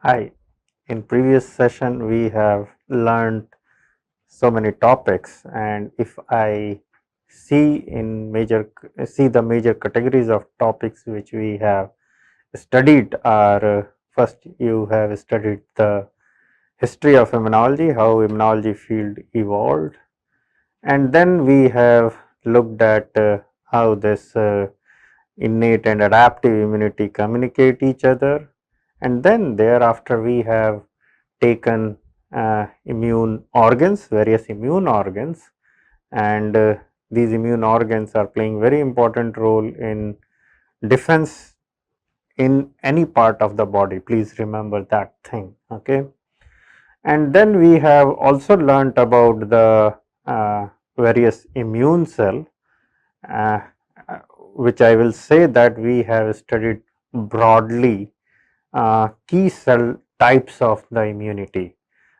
Hi, in previous session we have learned so many topics, and if I see the major categories of topics which we have studied are first you have studied the history of immunology, how immunology field evolved, and then we have looked at how this innate and adaptive immunity communicate each other, and then thereafter we have taken immune organs, various immune organs, and these immune organs are playing very important role in defense in any part of the body. Please remember that thing. Okay. And then we have also learnt about the various immune cell, uh, which I will say that we have studied broadly key cell types of the immunity.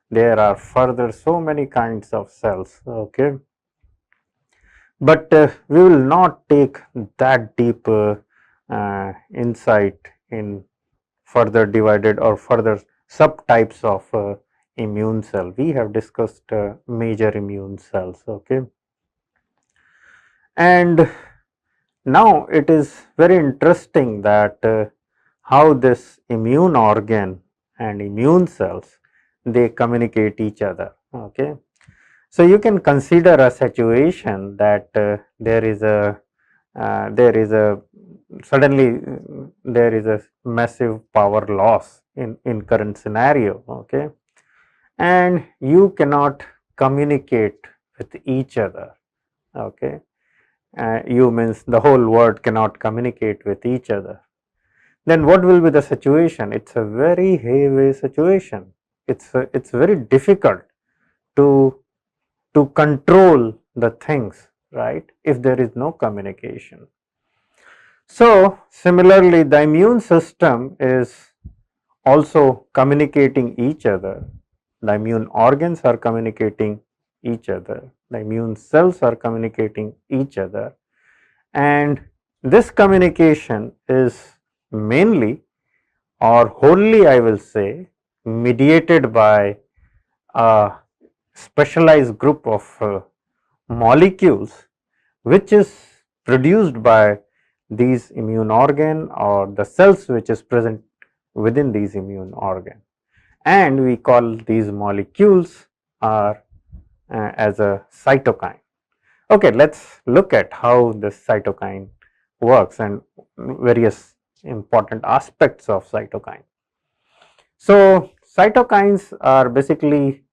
There are further so many kinds of cells, okay, but we will not take that deep insight in further divided or further subtypes of immune cell. We have discussed major immune cells, okay, and now it is very interesting that how this immune organ and immune cells, they communicate each other, okay. So you can consider a situation that there is a suddenly there is a massive power loss in current scenario, okay, and you cannot communicate with each other, okay. You means the whole world cannot communicate with each other. Then what will be the situation? It's a very heavy situation. It's very difficult to control the things, right, if there is no communication. So similarly, the immune system is also communicating each other. The immune organs are communicating each other. The immune cells are communicating each other, and this communication is mainly or wholly, I will say, mediated by a specialized group of molecules which is produced by these immune organ or the cells which is present within these immune organ, and we call these molecules are as a cytokine. Okay, let's look at how this cytokine works and various important aspects of cytokine. So cytokines are basically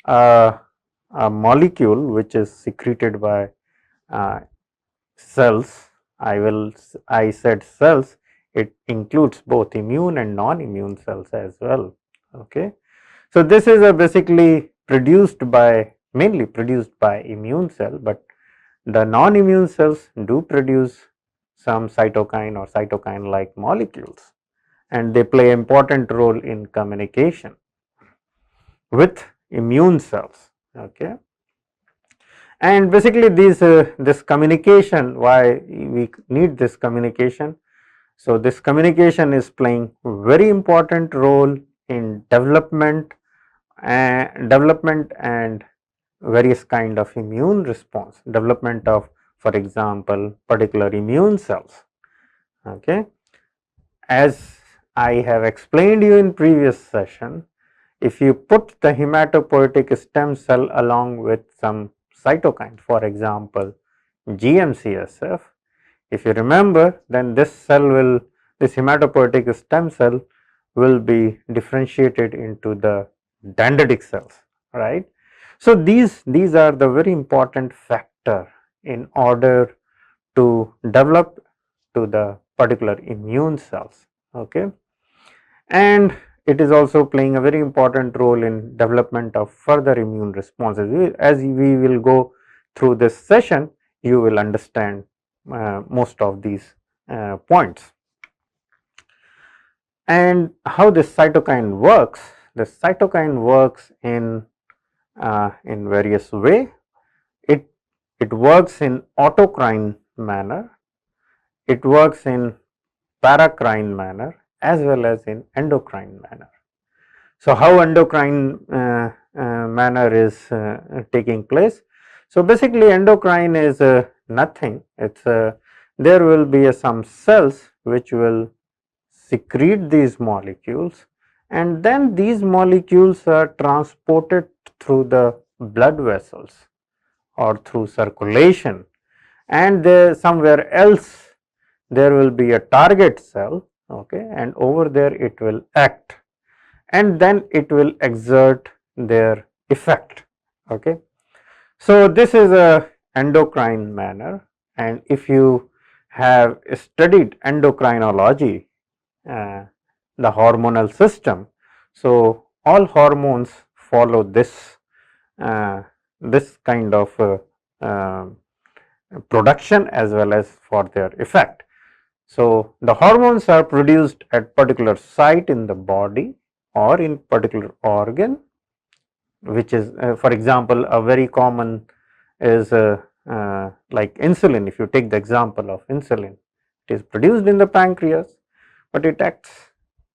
a molecule which is secreted by uh, cells. I said cells, it includes both immune and non-immune cells as well, okay. So this is a basically mainly produced by immune cell, but the non-immune cells do produce some cytokine or cytokine like molecules, and they play important role in communication with immune cells, okay. And basically this communication, why we need this communication? So this communication is playing very important role in development and various kind of immune response, development of, for example, particular immune cells, okay. As I have explained you in previous session, if you put the hematopoietic stem cell along with some cytokine, for example GM-CSF, if you remember, then this hematopoietic stem cell will be differentiated into the dendritic cells, right. So these are the very important factor in order to develop to the particular immune cells, okay. And it is also playing a very important role in development of further immune responses. As we will go through this session, you will understand most of these points. And how this cytokine works? The cytokine works in various way. It works in autocrine manner, it works in paracrine manner, as well as in endocrine manner. So, how endocrine manner is taking place? So, basically endocrine is nothing, it is there will be some cells which will secrete these molecules, and then these molecules are transported through the blood vessels or through circulation, and there somewhere else there will be a target cell, okay, and over there it will act, and then it will exert their effect, okay. So, this is a endocrine manner, and if you have studied endocrinology, uh, the hormonal system, so all hormones follow this this kind of production as well as for their effect. So, the hormones are produced at particular site in the body or in particular organ, which is for example, a very common is like insulin. If you take the example of insulin, it is produced in the pancreas, but it acts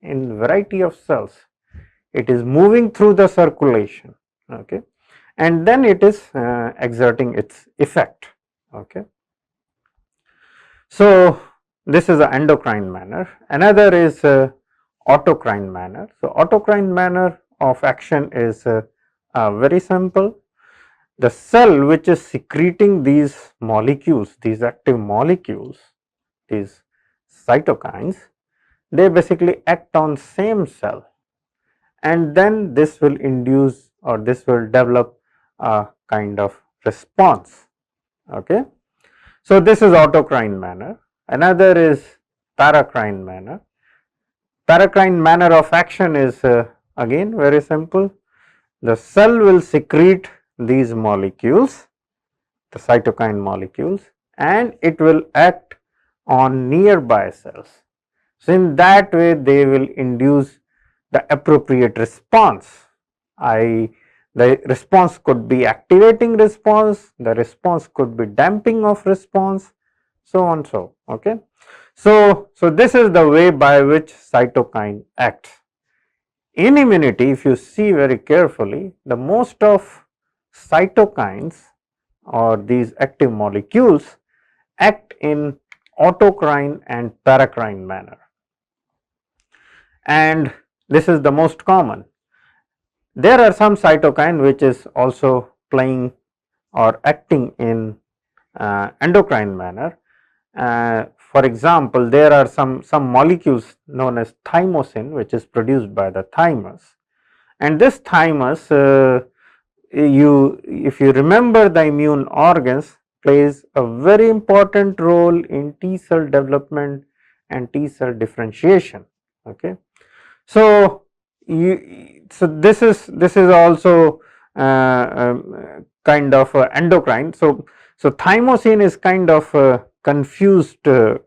in variety of cells. It is moving through the circulation, okay, and then it is exerting its effect, okay. So, this is the endocrine manner. Another is autocrine manner. So, autocrine manner of action is very simple. The cell which is secreting these molecules, these active molecules, these cytokines, they basically act on same cell, and then this will induce or this will develop a kind of response, okay. So, this is autocrine manner. Another is paracrine manner. Paracrine manner of action is again very simple. The cell will secrete these molecules, the cytokine molecules, and it will act on nearby cells. So, in that way they will induce the appropriate response. The response could be activating response, the response could be damping of response, so on so, okay. So, this is the way by which cytokine acts. In immunity, if you see very carefully, the most of cytokines or these active molecules act in autocrine and paracrine manner, and this is the most common. There are some cytokine which is also playing or acting in endocrine manner. For example, there are some molecules known as thymosin which is produced by the thymus, and this thymus if you remember, the immune organs plays a very important role in T cell development and T cell differentiation, okay. So, this is also kind of endocrine. So, thymosin is kind of confused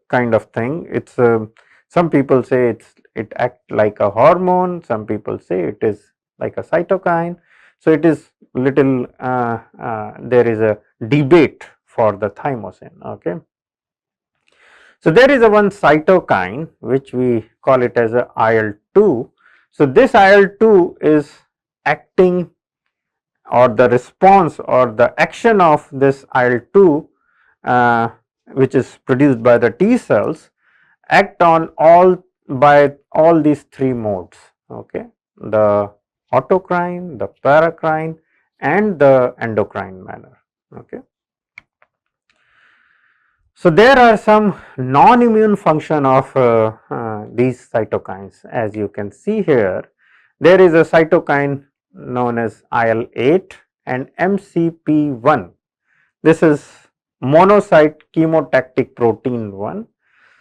kind of thing. It's some people say it acts like a hormone, some people say it is like a cytokine. So, it is little there is a debate for the thymosin, okay. So, there is a one cytokine which we call it as a IL-2. So, this IL-2 is acting, or the response or the action of this IL-2 which is produced by the T cells act on all these three modes, okay, the autocrine, the paracrine and the endocrine manner, okay. So, there are some non-immune function of these cytokines. As you can see here, there is a cytokine known as IL-8 and MCP-1. This is monocyte chemotactic protein 1.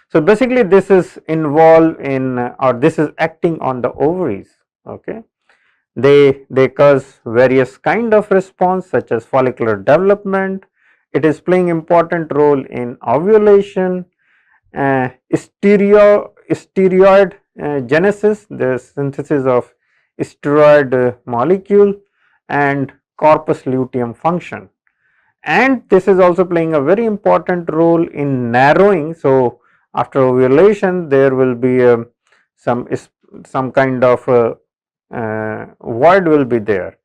So, basically this is involved in or this is acting on the ovaries, okay. They cause various kind of response such as follicular development. It is playing important role in ovulation, steroid genesis, the synthesis of steroid molecule, and corpus luteum function. And this is also playing a very important role in narrowing. So, after ovulation there will be some kind of void will be there,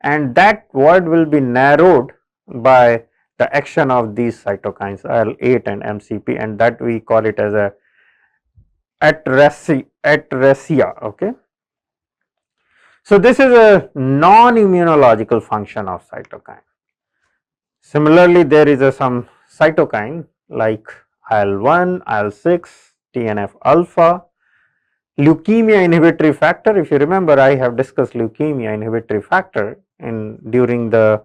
and that void will be narrowed by the action of these cytokines IL-8 and MCP, and that we call it as a atresia. Okay. So, this is a non-immunological function of cytokine. Similarly, there is some cytokine like IL-1, IL-6, TNF alpha, leukemia inhibitory factor. If you remember, I have discussed leukemia inhibitory factor during the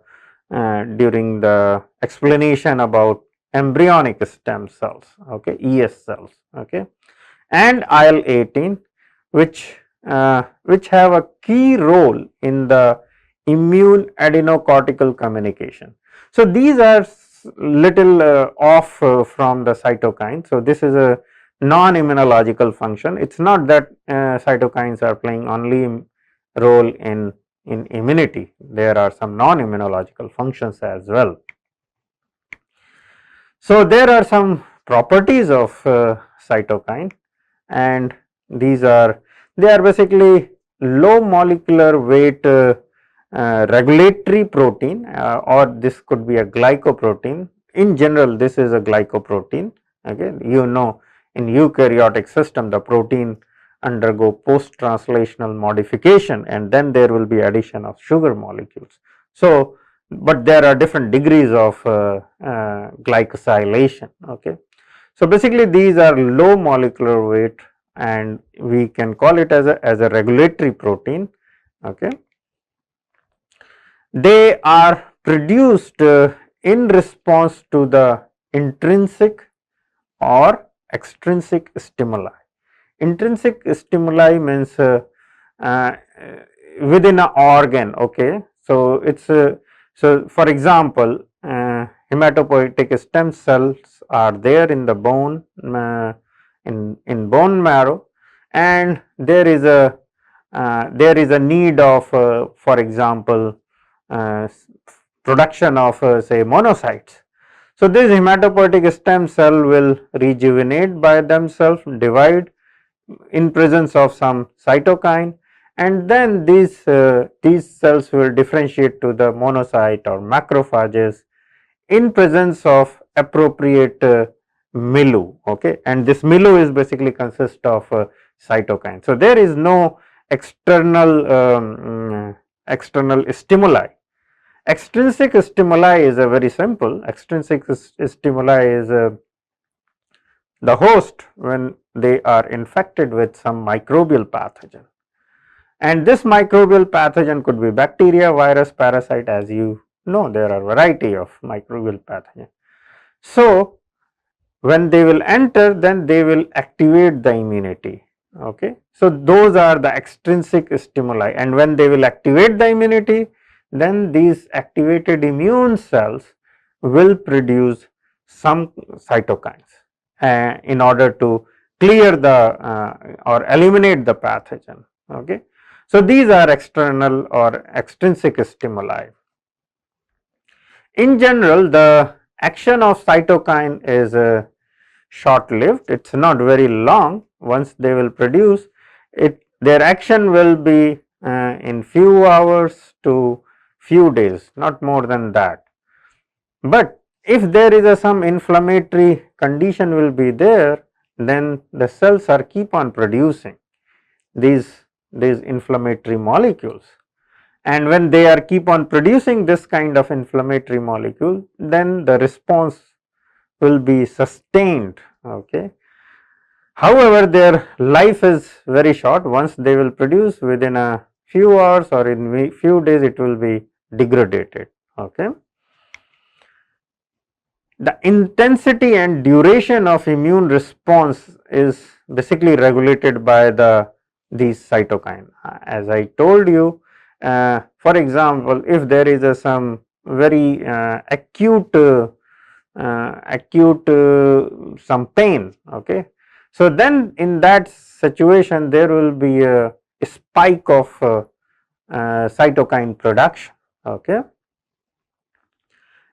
explanation about embryonic stem cells, okay, ES cells, okay, and IL-18, which have a key role in the immune adenocortical communication. So, these are little off from the cytokine. So, this is a non-immunological function. It is not that cytokines are playing only role in immunity. There are some non-immunological functions as well. So, there are some properties of cytokine, and they are basically low molecular weight regulatory protein, or this could be a glycoprotein. In general, this is a glycoprotein. Okay, you know, in eukaryotic system, the protein undergo post translational modification, and then there will be addition of sugar molecules. So, but there are different degrees of glycosylation. Okay. So, basically these are low molecular weight, and we can call it as a regulatory protein. Okay. They are produced in response to the intrinsic or extrinsic stimuli. Intrinsic stimuli means within an organ. Okay. So, it is so for example, hematopoietic stem cells are there in the bone, in bone marrow, and there is a need of for example production of say monocytes. So, this hematopoietic stem cell will rejuvenate by themselves, divide in presence of some cytokine, and then these cells will differentiate to the monocyte or macrophages in presence of appropriate milieu. Okay, and this milieu is basically consist of cytokine. So, there is no external stimuli. Extrinsic stimuli is a very simple. Extrinsic stimuli is the host when they are infected with some microbial pathogen, and this microbial pathogen could be bacteria, virus, parasite. As you know, there are variety of microbial pathogen. So, when they will enter, then they will activate the immunity. Okay. So, those are the extrinsic stimuli, and when they will activate the immunity, then these activated immune cells will produce some cytokines in order to clear the or eliminate the pathogen. Okay. So, these are external or extrinsic stimuli. In general, the action of cytokine is short lived. It is not very long. Once they will produce it, their action will be in few hours to few days, not more than that. But if there is some inflammatory condition will be there, then the cells are keep on producing these inflammatory molecules, and when they are keep on producing this kind of inflammatory molecule, then the response will be sustained. Okay. However, their life is very short. Once they will produce, within a few hours or in few days it will be degraded. Okay. The intensity and duration of immune response is basically regulated by these cytokine. As I told you, for example, if there is some very acute some pain. Okay. So, then in that situation there will be a spike of cytokine production. Okay.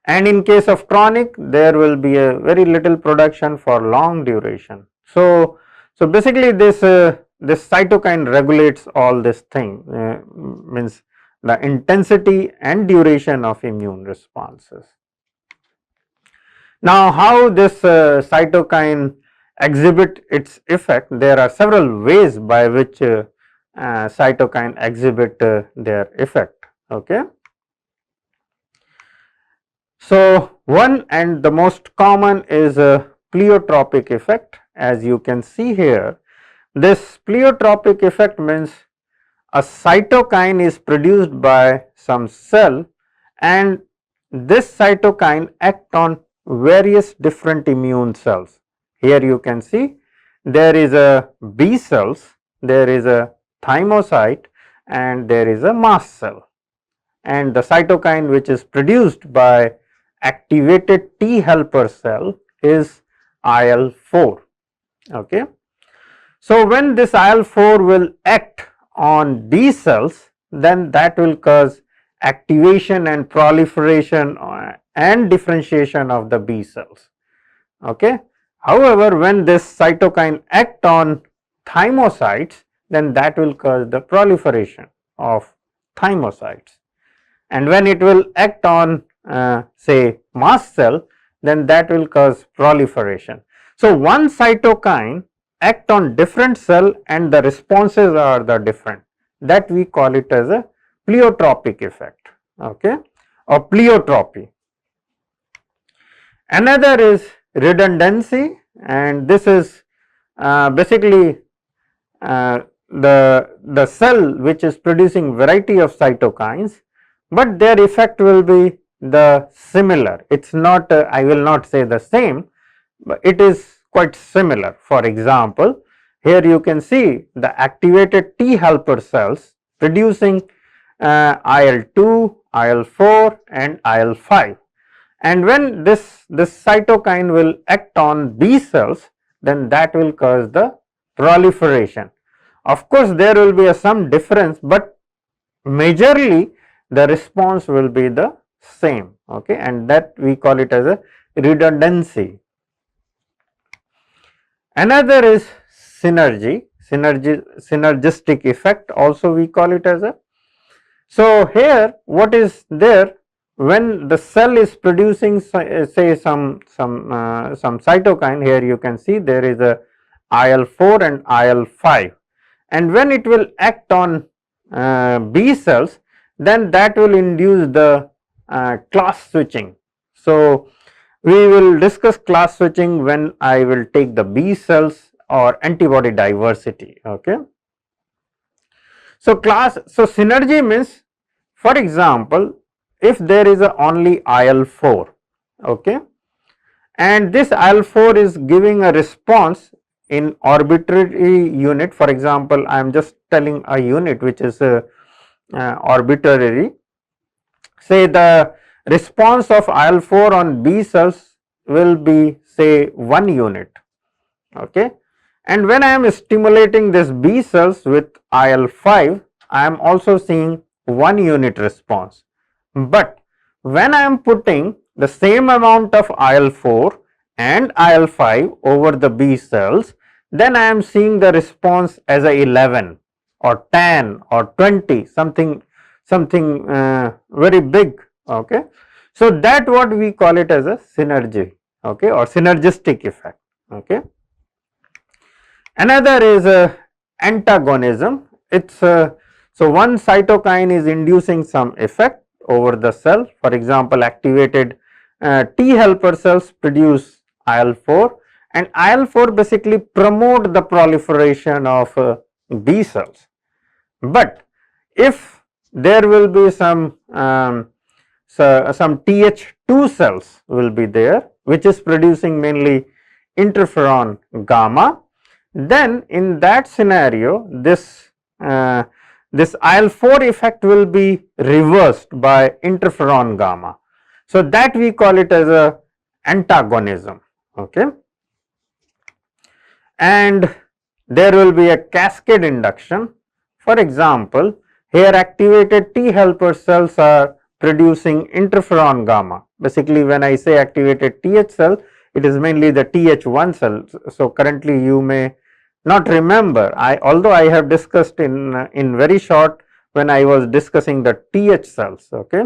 And in case of chronic, there will be a very little production for long duration. So, basically this this cytokine regulates all this thing, means the intensity and duration of immune responses. Now, how this cytokine exhibit its effect? There are several ways by which cytokine exhibit their effect. Okay. So, one and the most common is a pleiotropic effect. As you can see here, this pleiotropic effect means a cytokine is produced by some cell, and this cytokine act on various different immune cells. Here you can see there is a B cells, there is a thymocyte, and there is a mast cell, and the cytokine which is produced by activated T helper cell is IL-4. Okay. So, when this IL-4 will act on B cells, then that will cause activation and proliferation and differentiation of the B cells. Okay. However, when this cytokine act on thymocytes, then that will cause the proliferation of thymocytes, and when it will act on say mast cell, then that will cause proliferation. So, one cytokine act on different cell and the responses are the different, that we call it as a pleiotropic effect, okay, or pleiotropy. Another is redundancy, and this is basically the cell which is producing variety of cytokines, but their effect will be the similar. It is not I will not say the same, but it is quite similar. For example, here you can see the activated T helper cells producing IL-2, IL-4 and IL-5, and when this cytokine will act on B cells, then that will cause the proliferation. Of course, there will be some difference, but majorly the response will be the same, okay, and that we call it as a redundancy. Another is synergistic effect, also we call it as a. So, here what is there, when the cell is producing say some cytokine, here you can see there is a IL-4 and IL-5, and when it will act on B cells, then that will induce the class switching. So, we will discuss class switching when I will take the B cells or antibody diversity. Okay. So, synergy means, for example, if there is a only IL-4, okay, and this IL-4 is giving a response in arbitrary unit. For example, I am just telling a unit which is arbitrary. Say the response of IL-4 on B cells will be say 1 unit, okay, and when I am stimulating this B cells with IL-5, I am also seeing 1 unit response, but when I am putting the same amount of IL-4 and IL-5 over the B cells, then I am seeing the response as a 11 or 10 or 20, something very big, okay. So, that what we call it as a synergy, okay, or synergistic effect, okay. Another is antagonism. It's so one cytokine is inducing some effect over the cell. For example, activated T helper cells produce IL-4, and IL-4 basically promote the proliferation of B cells. But if there will be some Th2 cells will be there, which is producing mainly interferon gamma, then in that scenario this IL-4 effect will be reversed by interferon gamma. So, that we call it as a antagonism, okay. And there will be a cascade induction. For example, here activated T helper cells are producing interferon gamma. Basically, when I say activated Th cell, it is mainly the Th1 cell. So, currently you may not remember, although I have discussed in very short when I was discussing the TH cells. Okay.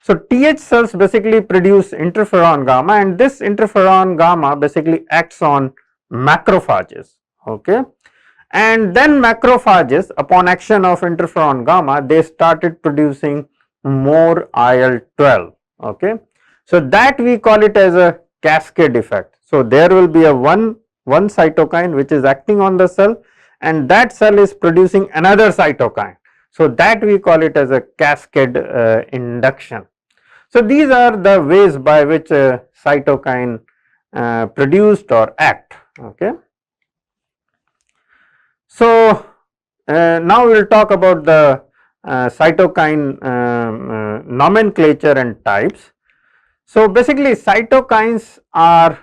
So, TH cells basically produce interferon gamma, and this interferon gamma basically acts on macrophages. Okay. And then macrophages, upon action of interferon gamma, they started producing more IL-12. Okay. So, that we call it as a cascade effect. So, there will be a one cytokine which is acting on the cell, and that cell is producing another cytokine. So, that we call it as a cascade induction. So, these are the ways by which a cytokine produced or act. Okay. So, now we will talk about the cytokine nomenclature and types. So, basically cytokines are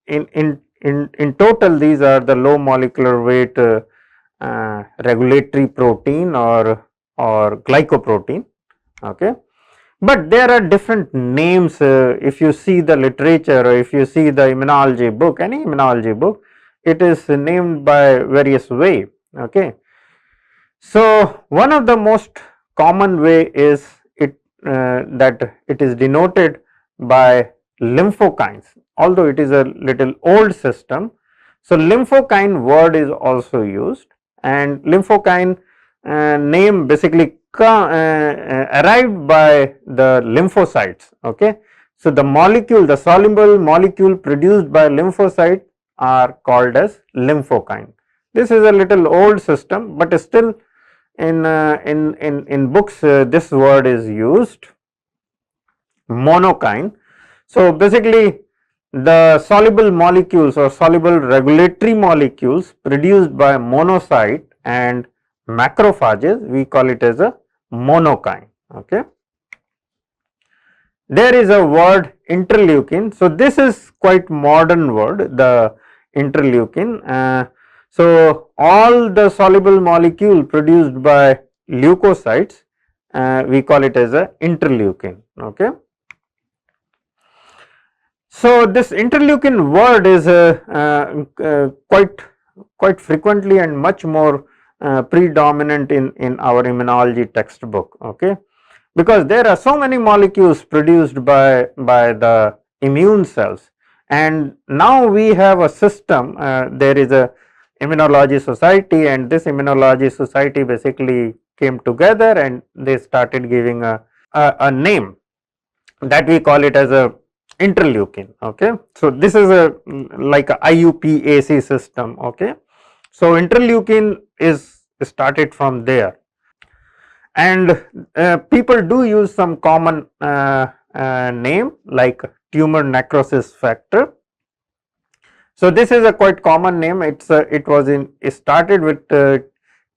in total, these are the low molecular weight regulatory protein or glycoprotein. Okay. But there are different names if you see the literature or if you see the immunology book, any immunology book, it is named by various way. Okay. So, one of the most common way is that it is denoted by lymphokines, although it is a little old system. So, lymphokine word is also used, and lymphokine name basically arrived by the lymphocytes. Okay. So, the molecule, the soluble molecule produced by lymphocyte are called as lymphokine. This is a little old system, but still in books this word is used. Monokine. So, basically the soluble molecules or soluble regulatory molecules produced by monocyte and macrophages, we call it as a monokine. Okay. There is a word interleukin. So, this is quite modern word, the interleukin. So, all the soluble molecule produced by leukocytes, we call it as a interleukin. Okay. So, this interleukin word is quite frequently and much more predominant in our immunology textbook. Okay. Because there are so many molecules produced by the immune cells, and now we have a system, there is a immunology society, and this immunology society basically came together and they started giving a name that we call it as a interleukin. Okay. So, this is a like a IUPAC system. Okay. So, interleukin is started from there, and people do use some common name like tumor necrosis factor. So, this is a quite common name. It started with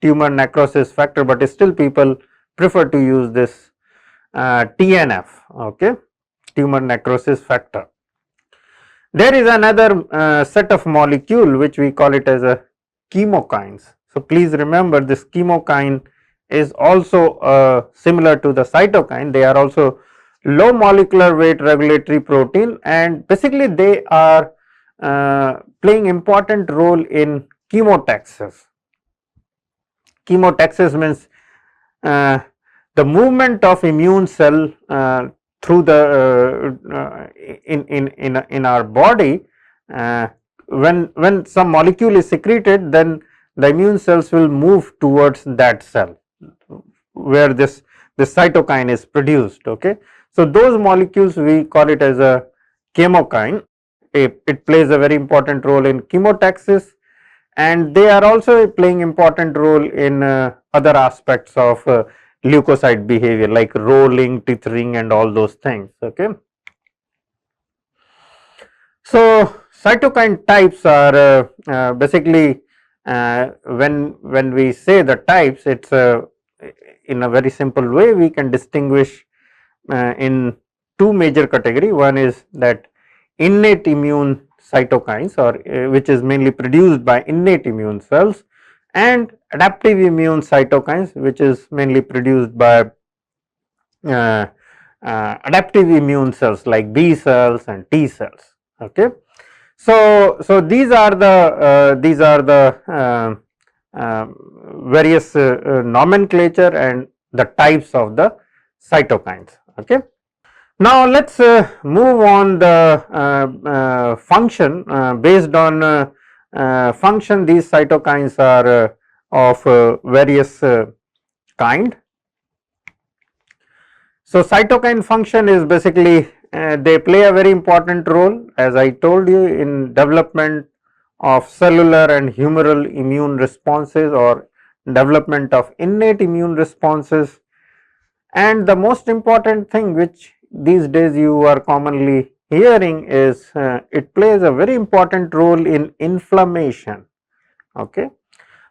tumor necrosis factor, but still people prefer to use this TNF. Okay. Tumor necrosis factor. There is another set of molecule which we call it as a chemokines. So, please remember this chemokine is also similar to the cytokine. They are also low molecular weight regulatory protein, and basically they are playing important role in chemotaxis. Chemotaxis means the movement of immune cell through the in our body. When some molecule is secreted, then the immune cells will move towards that cell where this cytokine is produced. Okay. So, those molecules we call it as a chemokine. It plays a very important role in chemotaxis, and they are also playing important role in other aspects of leukocyte behavior like rolling, tethering and all those things. Okay. So, cytokine types are basically when we say the types, it is in a very simple way we can distinguish in two major category. One is that innate immune cytokines, or which is mainly produced by innate immune cells, and adaptive immune cytokines, which is mainly produced by adaptive immune cells like B cells and T cells. Okay. So these are the various nomenclature and the types of the cytokines. Okay. Now let us move on the function. Based on function, these cytokines are of various kind. So cytokine function is basically they play a very important role, as I told you, in development of cellular and humoral immune responses or development of innate immune responses. And the most important thing which these days you are commonly hearing is it plays a very important role in inflammation. Okay.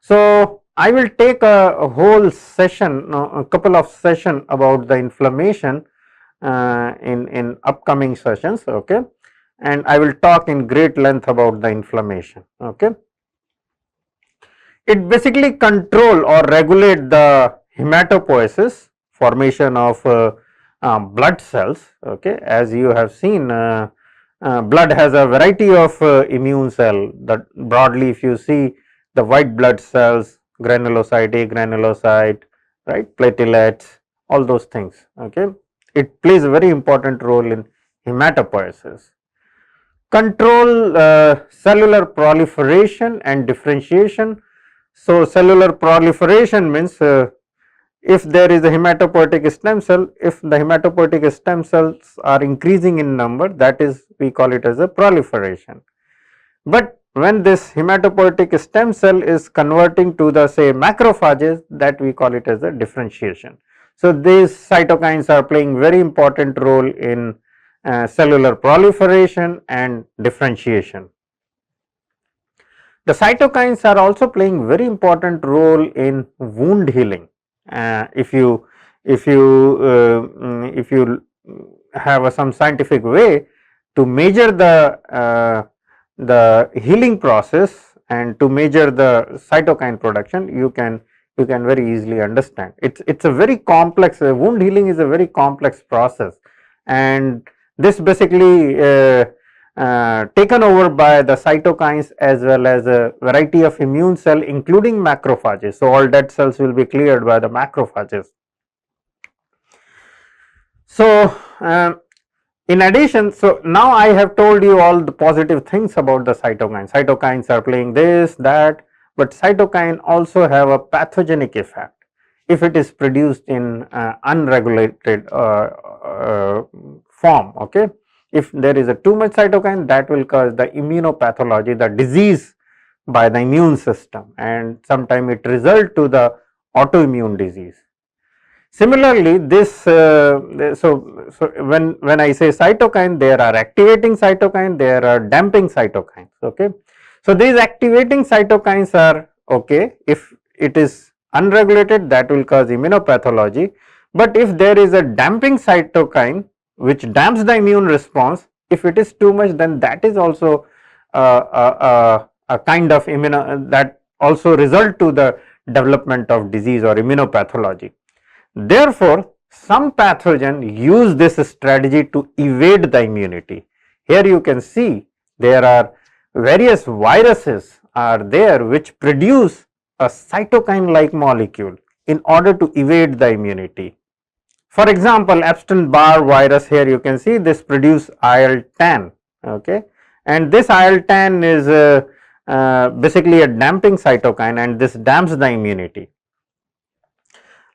So I will take a whole session, a couple of session about the inflammation in upcoming sessions. Okay. And I will talk in great length about the inflammation. Okay. It basically control or regulate the hematopoiesis, formation of blood cells. Okay. As you have seen, blood has a variety of immune cell. That broadly, if you see the white blood cells, granulocyte, agranulocyte, right, platelets, all those things. Okay. It plays a very important role in hematopoiesis. Control cellular proliferation and differentiation. So cellular proliferation means if there is a hematopoietic stem cell, if the hematopoietic stem cells are increasing in number, that is, we call it as a proliferation. But when this hematopoietic stem cell is converting to the, say, macrophages, that we call it as a differentiation. So these cytokines are playing very important role in cellular proliferation and differentiation. The cytokines are also playing very important role in wound healing. If you have some scientific way to measure the healing process and to measure the cytokine production, you can very easily understand. It's a very complex, wound healing is a very complex process, and this basically taken over by the cytokines as well as a variety of immune cell, including macrophages. So all dead cells will be cleared by the macrophages. So in addition, so now I have told you all the positive things about the cytokines. Cytokines are playing this, that, but cytokine also have a pathogenic effect if it is produced in unregulated form. Okay. If there is a too much cytokine, that will cause the immunopathology, the disease by the immune system, and sometimes it result to the autoimmune disease. Similarly, this so when I say cytokine, there are activating cytokine, there are damping cytokines. Okay. So these activating cytokines are okay if it is unregulated, that will cause immunopathology, but if there is a damping cytokine which damps the immune response, if it is too much, then that is also a kind of that also result to the development of disease or immunopathology. Therefore, some pathogen use this strategy to evade the immunity. Here you can see there are various viruses are there which produce a cytokine like molecule in order to evade the immunity. For example, Epstein-Barr virus, here you can see this produce IL-10, okay, and this IL-10 is basically a damping cytokine, and this damps the immunity.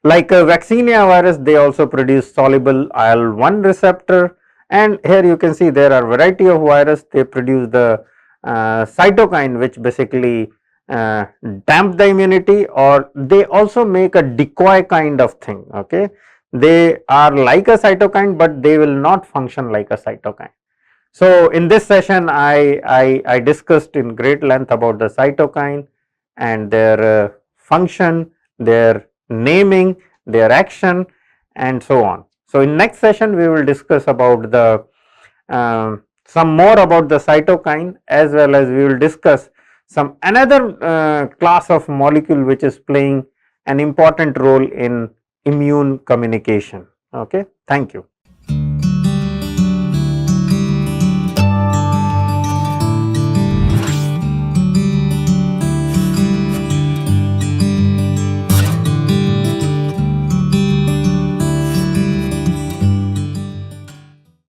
Like vaccinia virus, they also produce soluble IL-1 receptor, and here you can see there are variety of virus, they produce the cytokine which basically damp the immunity, or they also make a decoy kind of thing. Okay. They are like a cytokine, but they will not function like a cytokine. So in this session, I discussed in great length about the cytokine and their function, their naming, their action, and so on. So in next session, we will discuss about the some more about the cytokine, as well as we will discuss some another class of molecule which is playing an important role in immune communication. Okay. Thank you.